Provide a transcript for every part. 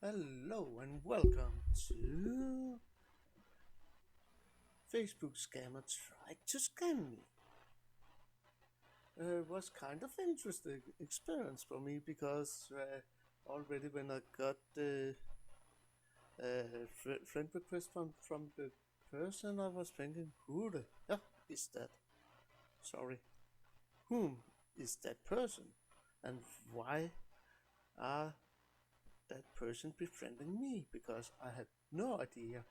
Hello and welcome to Facebook Scammer Tried to Scam Me. It was kind of interesting experience for me because already when I got the friend request from the person, I was thinking, who the hell is that? Sorry, whom is that person? And why are that person befriending me? Because I had no idea.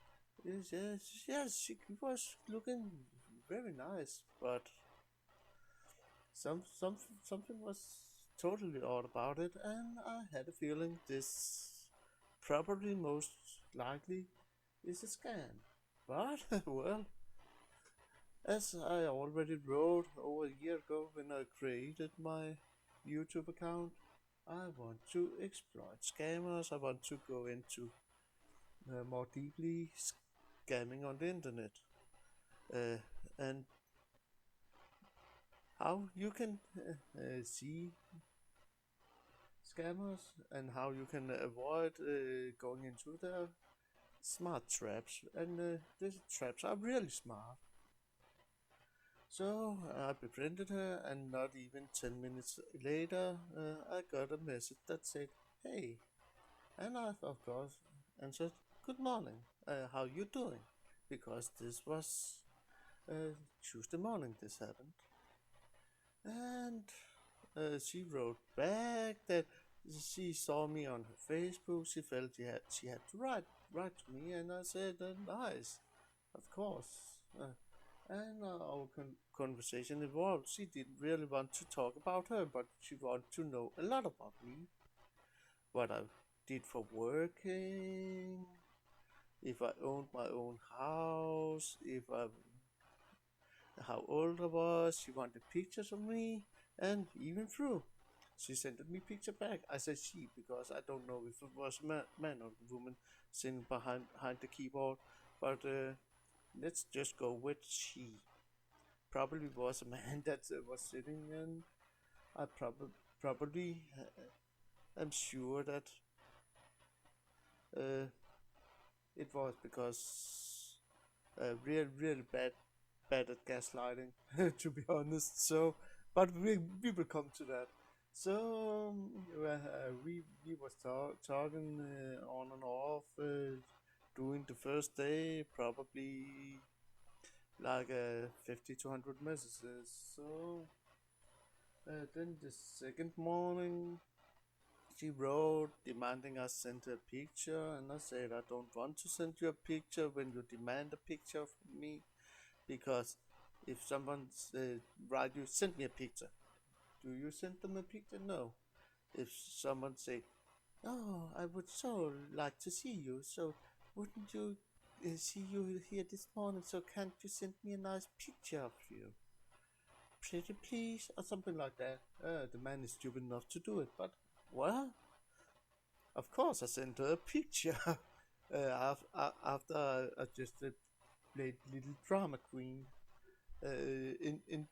Yes, she was looking very nice, but something was totally odd about it, and I had a feeling this probably most likely is a scam. But well, as I already wrote over a year ago when I created my YouTube account, I want to exploit scammers. I want to go into more deeply scamming on the internet. Uh, and how you can see scammers and how you can avoid going into their smart traps. And these traps are really smart. So I befriended her, and not even 10 minutes later, I got a message that said, "Hey," and I, of course, answered, "Good morning. How you doing?" Because this was Tuesday morning. This happened, and she wrote back that she saw me on her Facebook. She felt she had to write to me, and I said, "Nice, of course." And our conversation evolved. She didn't really want to talk about her, but she wanted to know a lot about me, what I did for working, if I owned my own house, if I how old I was. She wanted pictures of me, and even through. She sent me picture back. I said she because I don't know if it was man or woman sitting behind the keyboard, but let's just go with she. Probably was a man that was sitting, and I probably am sure that uh, it was because really bad at gaslighting, to be honest. So, but we will come to that. So we was talking on and off during the first day, probably like 50 to 100 messages. So then the second morning, she wrote demanding I send her a picture, and I said I don't want to send you a picture when you demand a picture of me, because if someone write you send me a picture, do you send them a picture? No. If someone say, "Oh, I would so like to see you, so wouldn't you see you here this morning? So can't you send me a nice picture of you, pretty please," or something like that. The man is stupid enough to do it, but well, of course I sent her a picture. After I just played little drama queen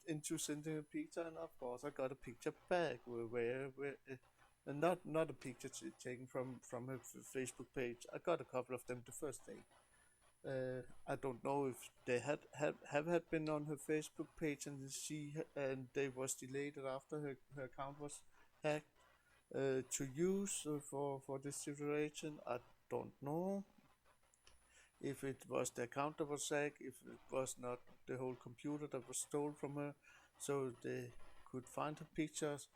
into sending a picture, and of course I got a picture back where not a picture taken from her Facebook page. I got a couple of them the first day. I don't know if they had been on her Facebook page and they was deleted after her account was hacked to use for this situation. I don't know if it was the account that was hacked, if it was not the whole computer that was stolen from her, so they could find her pictures,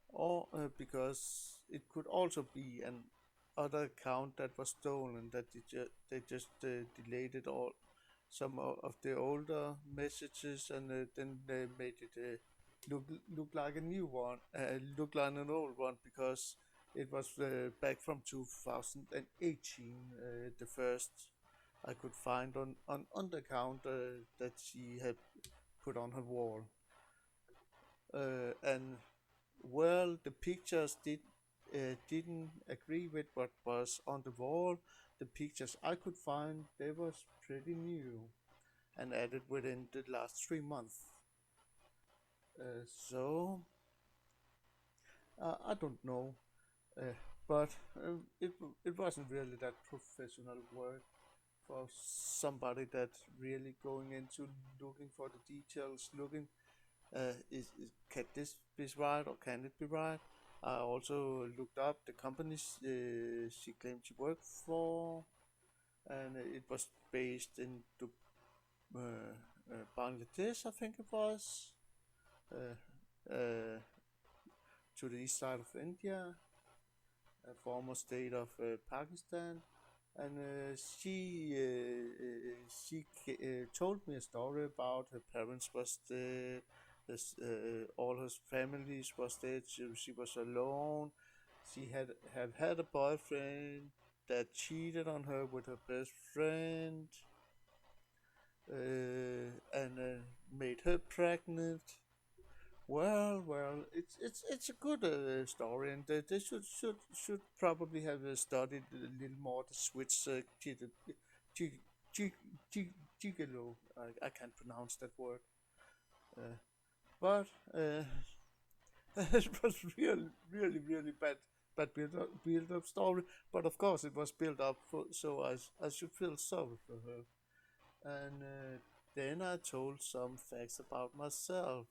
or because it could also be an other account that was stolen, that they just deleted all some of the older messages, and then they made it look look like a new one, look like an old one, because it was back from 2018, the first I could find on the account that she had put on her wall. And well, the pictures didn't agree with what was on the wall. The pictures I could find, they was pretty new and added within the last 3 months. So I don't know. but it wasn't really that professional work for somebody that really going into looking for the details, looking can this be right or can it be right. I also looked up the companies she claimed she worked for, and it was based in Bangladesh, I think it was, uh, uh, to the east side of India, a former state of Pakistan, and she told me a story about her parents was dead, all her families was dead. She was alone. She had had a boyfriend that cheated on her with her best friend, and made her pregnant. Well, it's a good story, and they should probably have studied a little more the Swiss gi- gi- gigolo. I can't pronounce that word, uh, but it was really bad build up story. But of course, it was built up for, so I should feel sorry for her. And then I told some facts about myself,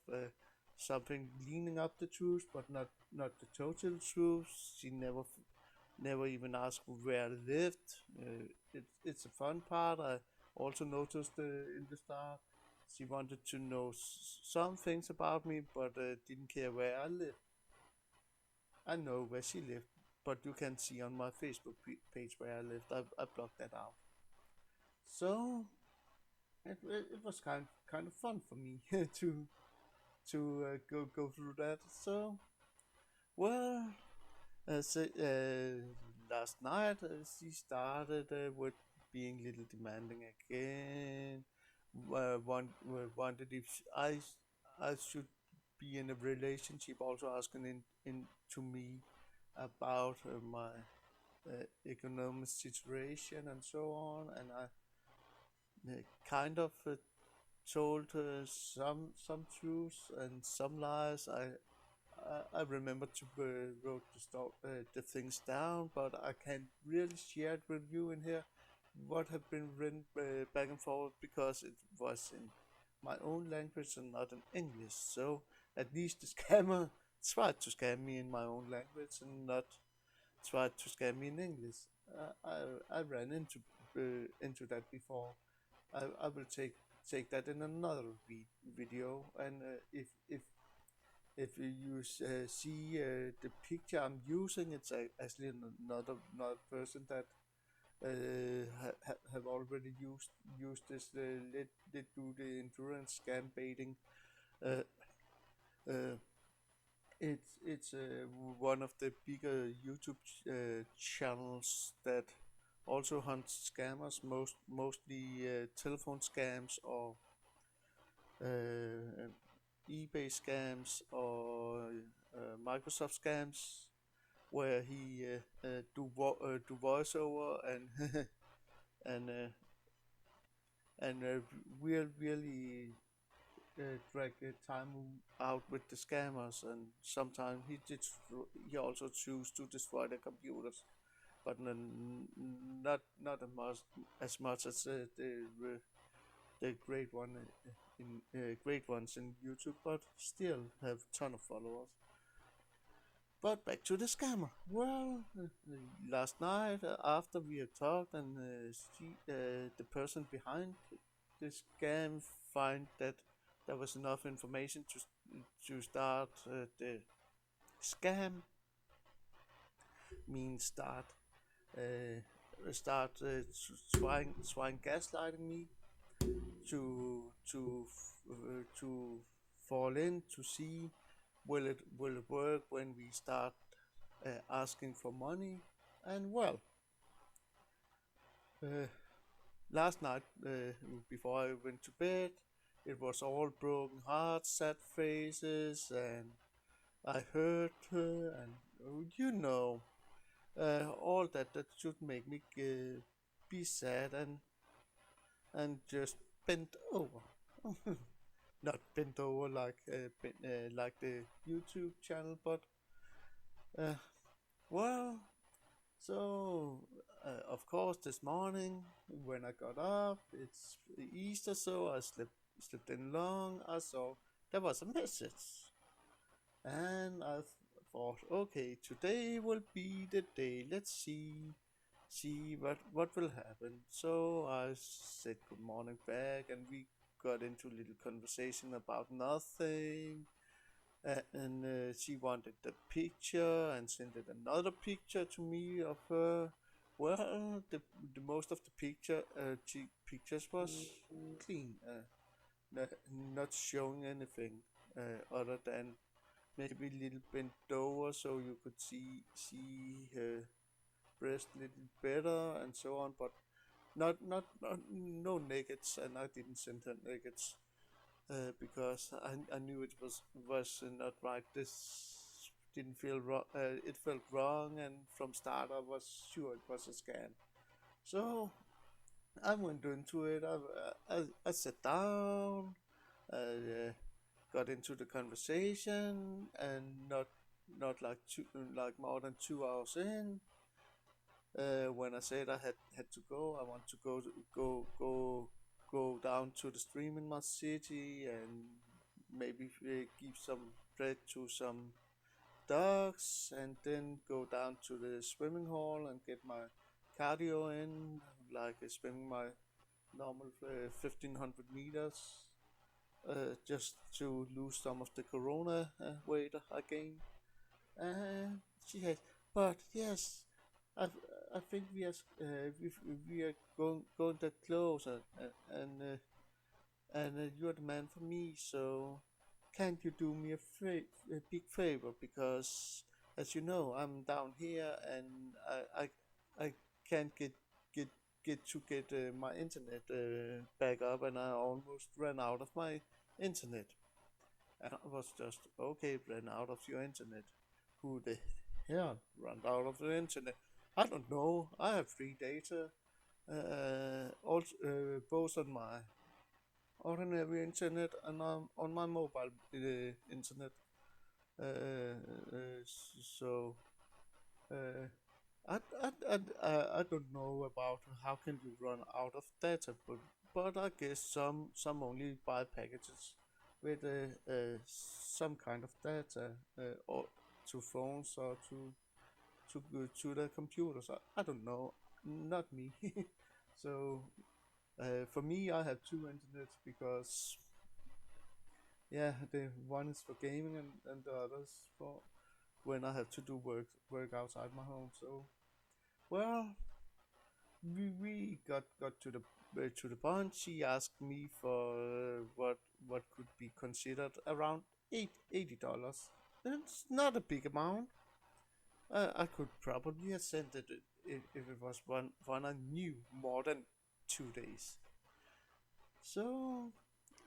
something leaning up the truth, but not the total truth. She never even asked where I lived. It's a fun part. I also noticed in the start she wanted to know some things about me, but didn't care where I lived. I know where she lived, but you can see on my Facebook page where I lived. I blocked that out. So it was kind of fun for me to go through that. So well, last night she started with being a little demanding again. Wanted if I should be in a relationship. Also asking in to me about my economic situation and so on, and I kind of told some truths and some lies. I remember to wrote the things down, but I can't really share it with you in here. What have been written back and forth because it was in my own language and not in English. So at least the scammer tried to scam me in my own language and not tried to scam me in English. I ran into that before. I will take that in another video. And if you see the picture I'm using, it's actually another person that have already used this. Let do the endurance scam baiting. Uh, uh, it's one of the bigger YouTube channels that also hunts scammers, mostly telephone scams or uh, eBay scams or Microsoft scams, where he do voiceover and and uh, and really drag time out with the scammers, and sometimes he also choose to destroy the computers, but not as much as the great ones in YouTube, but still have ton of followers. But back to the scammer. Well, last night after we had talked, and the person behind the scam find that there was enough information to start the scam. Means start trying gaslighting me to fall in to see will it work when we start asking for money. And well, uh, last night before I went to bed, it was all broken hearts, sad faces, and I hurt her, and all that should make me be sad and just bent over. Not bent over like the YouTube channel, but uh, well. So, of course, this morning when I got up, it's Easter, so I slept in long. I saw there was a message, and I thought, okay, today will be the day. Let's see what will happen. So I said good morning back, and we got into a little conversation about nothing. And she wanted the picture and sent it another picture to me of her. Well, the most of the pictures was clean, not, not showing anything other than maybe a little bent over so you could see her breast a little better and so on, but not no nakeds, and I didn't send her nakeds because I knew it was not right. This didn't feel wrong. It felt wrong, and from start I was sure it was a scam. So I went into it. I sat down. I got into the conversation, and not like like more than 2 hours in. When I said I had to go, I want to go down to the stream in my city and maybe give some bread to some dogs, and then go down to the swimming hall and get my cardio in, like swimming my normal 1500 meters, just to lose some of the corona weight I gained. And she has, but yes, I, I think we are going that close, and you're the man for me. So can't you do me a big favor? Because as you know, I'm down here, and I can't get get my internet back up, and I almost ran out of my internet. And I was just, okay, ran out of your internet. Who the hell ran out of the internet? I don't know. I have free data, also both on my ordinary internet and on my mobile internet. So uh, I don't know about how can you run out of data, but I guess some only buy packages with some kind of data, or to phones or to their computers. I don't know, not me. So for me, I have two internets because yeah, the one is for gaming, and the other is for when I have to do work outside my home. So well, we got to the point. She asked me for what could be considered around $80. It's not a big amount. I could probably have sent it if it was one I knew more than 2 days. So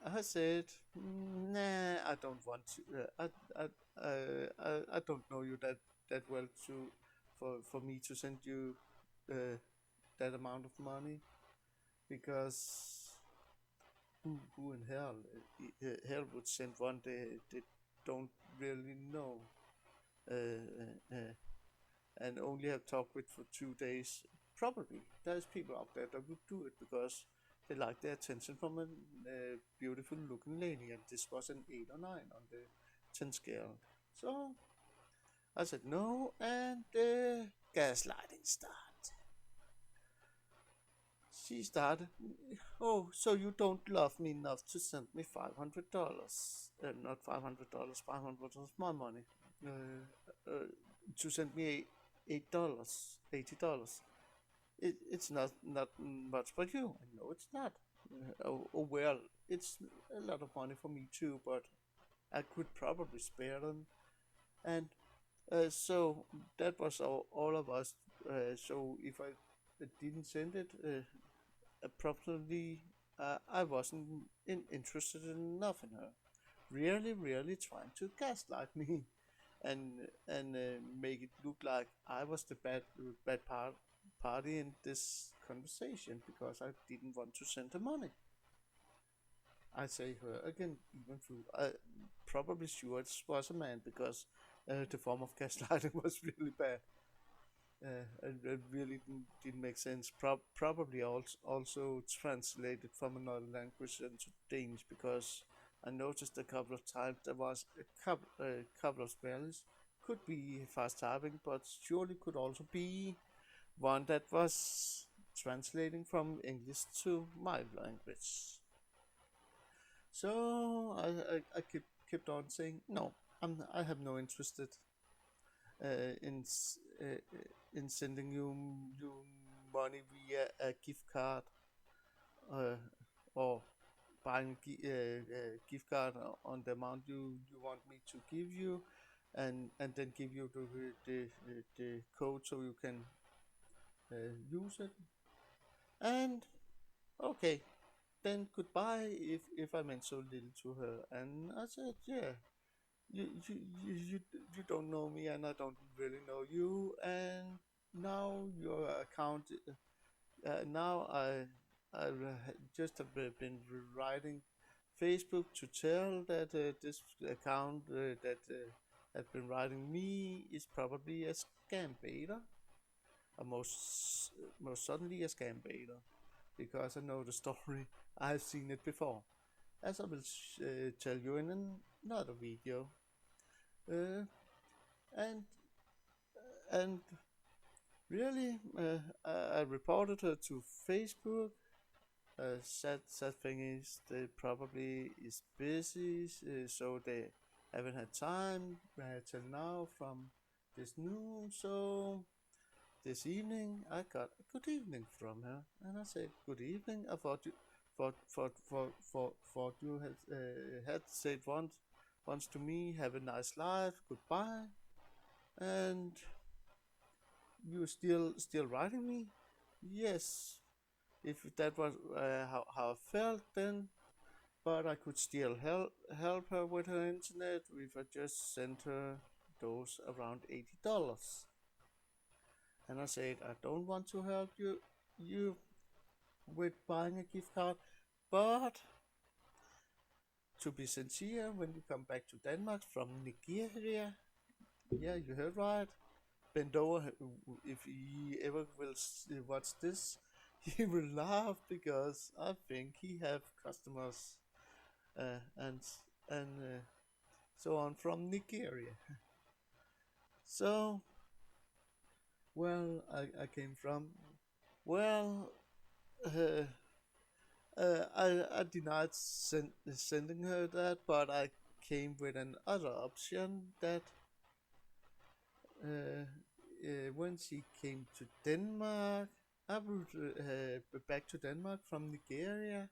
I said, nah, I don't want to. I don't know you that well to for me to send you uh, that amount of money, because who in hell would send one they don't really know, and only have talked with for 2 days. Probably there's people out there that would do it because they like the attention from a beautiful looking lady, and this was an 8 or 9 on the 10 scale. So I said no, and the gaslighting started. She started, oh, so you don't love me enough to send me $500? Not $500, $500 my money. To send me $8, $80. It's not much for you. I know it's not. Oh well, it's a lot of money for me too, but I could probably spare them. And so that was all of us. So if I didn't send it, probably I wasn't interested enough in her. Really trying to gaslight me and make it look like I was the party in this conversation because I didn't want to send her money. I say her again, even through I probably sure it was a man because the form of gaslighting was really bad. and it really didn't make sense. Probably also translated from another language into Danish because I noticed a couple of times there was a couple of spells could be fast typing, but surely could also be one that was translating from English to my language. So I kept on saying no. I have no interest in sending you money via a gift card uh, or buying gift card on the amount you want me to give you, and then give you the code so you can use it. And okay, then goodbye if I meant so little to her. And I said, yeah, you don't know me and I don't really know you, and now your account now I just have been writing Facebook to tell that this account that has been writing me is probably a scam beta, a most certainly a scam beta, because I know the story. I've seen it before, as I will tell you in another video. Uh, and and really, I reported her to Facebook. Sad thing is they probably is busy, so they haven't had time till now from this noon. So this evening I got a good evening from her, and I said good evening. I thought you thought you had said once to me, have a nice life, goodbye, and you still writing me? Yes. If that was how I felt then, but I could still help her with her internet if I just sent her those around $80. And I said I don't want to help you with buying a gift card, but to be sincere, when you come back to Denmark from Nigeria, yeah, you heard right. Bend over if he ever will watch this. He will laugh because I think he have customers and so on from Nigeria. So I came from well. Uh, I denied sending her that, but I came with another option that uh, when she came to Denmark, I would back to Denmark from Nigeria.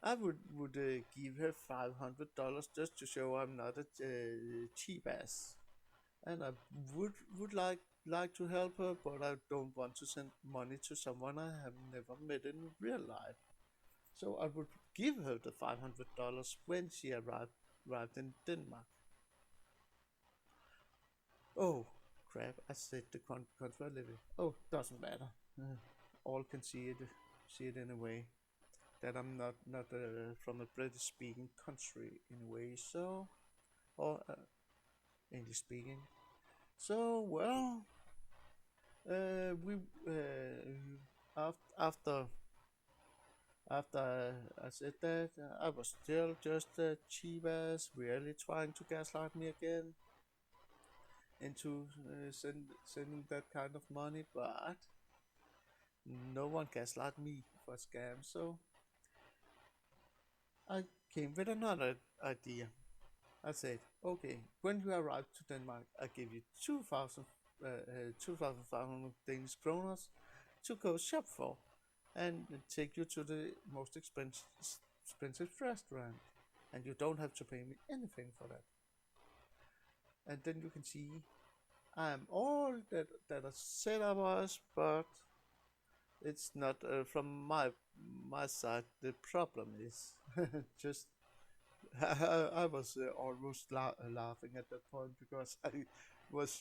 I would give her $500 just to show I'm not a cheap ass, and I would like to help her, but I don't want to send money to someone I have never met in real life. So I would give her the $500 when she arrived in Denmark. Oh crap! I said the control level. Oh, doesn't matter. Uh, all can see it in a way that I'm not from a British speaking country in a way. So or English speaking. So well, we after I said that, I was still just a cheap ass, really trying to gaslight me again into sending that kind of money, but no one gaslight me for scam. So I came with another idea. I said, okay, when you arrive to Denmark, I give you 2,500 Danish kroners to go shop for and take you to the most expensive restaurant. And you don't have to pay me anything for that. And then you can see I'm all that I said I was, but it's not from my side. The problem is just I was almost laughing at that point because I was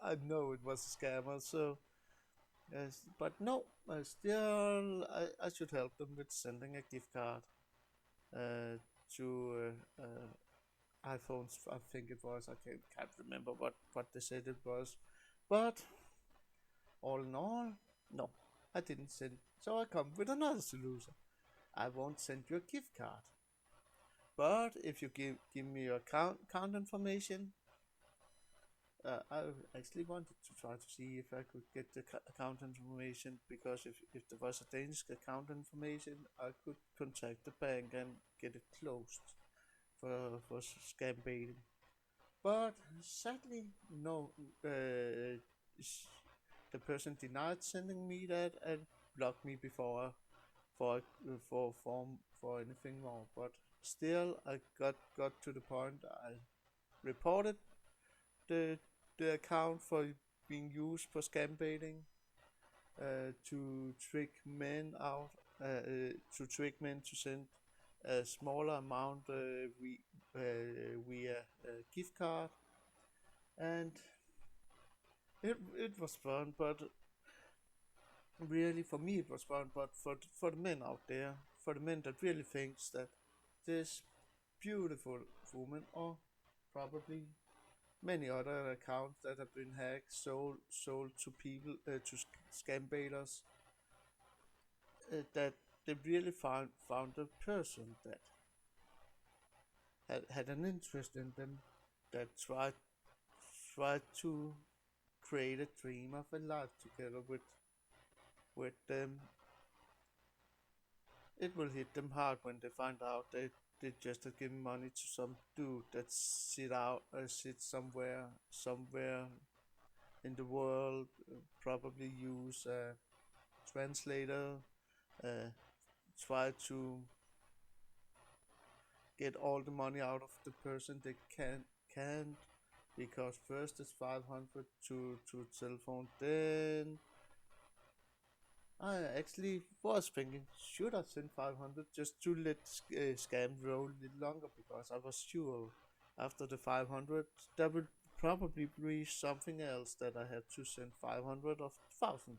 I know it was a scammer. So yes, but no, still I should help them with sending a gift card uh, to iPhones. I think it was. I can't remember what they said it was, but all in all, no, I didn't send. So I come with another solution. I won't send you a gift card. But if you give me your account information, I actually wanted to try to see if I could get the account information, because if there was a Danish account information, I could contact the bank and get it closed for scam baiting. But sadly, no. Uh, the person denied sending me that and blocked me before for for anything more. But still, I got to the point. I reported the account for being used for scam baiting, to trick men out, to trick men to send a smaller amount, via a gift card. And it was fun, but really for me it was fun. But for the men out there, for the men that really thinks that this beautiful woman, or probably many other accounts that have been hacked, sold to people, to scam baiters, that they really found a person that had an interest in them, that tried to create a dream of a life together with them. It will hit them hard when they find out they just have given money to some dude that sits somewhere in the world, probably use a translator, uh, try to get all the money out of the person they can't, because first it's 500 to telephone. Then I actually was thinking, should I send 500 just to let scam roll a little longer, because I was sure after the 500 there would probably be something else that I had to send 500 of 1000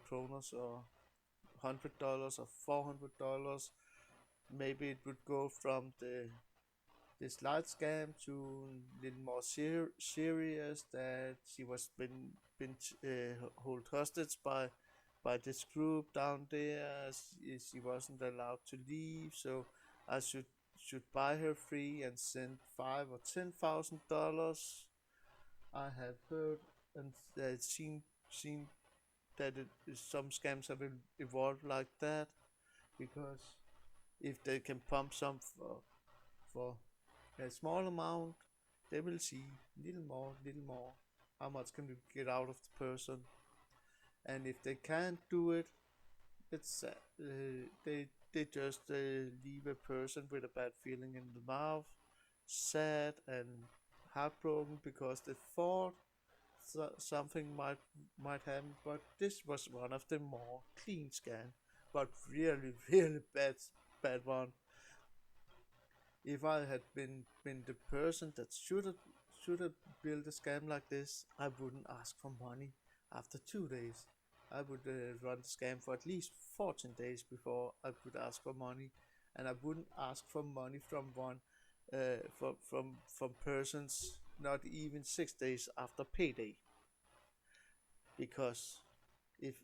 kroners, or $100 or $400. Maybe it would go from this light scam to a little more serious, that she was been held hostage by this group down there. She wasn't allowed to leave, so I should buy her free and send $5,000 or $10,000. I have heard and seen that some scams have evolved like that, because if they can pump some for a small amount, they will see little more. How much can we get out of the person? And if they can't do it, it's they just leave a person with a bad feeling in the mouth, sad and heartbroken, because they thought something might happen. But this was one of the more clean scans, but really really bad one. If I had been the person that should have built a scam like this, I wouldn't ask for money after 2 days. I would run the scam for at least 14 days before I would ask for money, and I wouldn't ask for money from one, from persons not even 6 days after payday, because if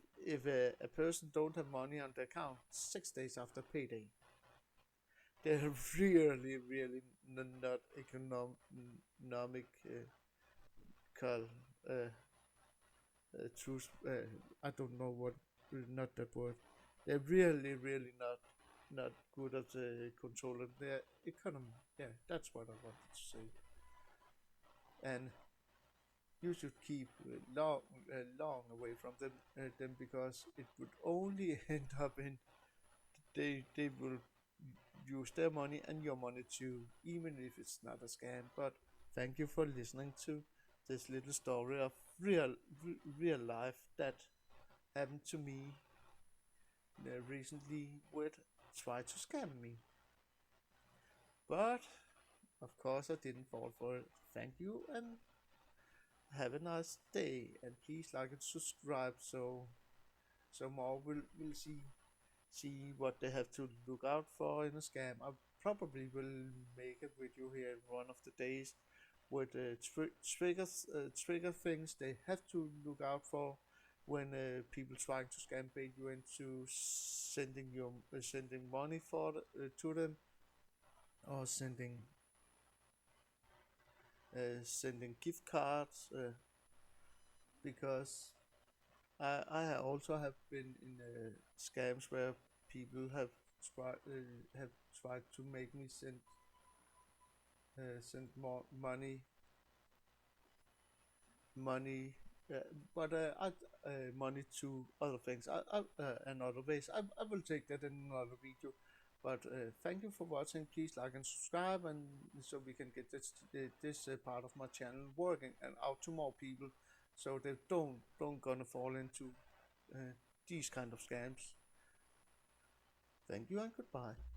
a person don't have money on the account 6 days after payday, they're really not economic, uh, truth. I don't know what, not that word. They're really not good at controlling their economy. Yeah, that's what I wanted to say. And you should keep long away from them, because it would only end up in, they will use their money and your money too, even if it's not a scam. But thank you for listening to this little story of real life that happened to me recently, with try to scam me. But of course, I didn't fall for it. Thank you and have a nice day. And please like and subscribe, so more will see what they have to look out for in a scam. I probably will make a video here in one of the days with trigger things they have to look out for when people trying to scam bait you into sending money to them, or sending gift cards, because I also have been in scams where people have tried to make me send more money, uh, but money to other things. And other ways. I will take that in another video. But thank you for watching. Please like and subscribe, and so we can get this part of my channel working and out to more people, so they don't gonna fall into these kind of scams. Thank you and goodbye.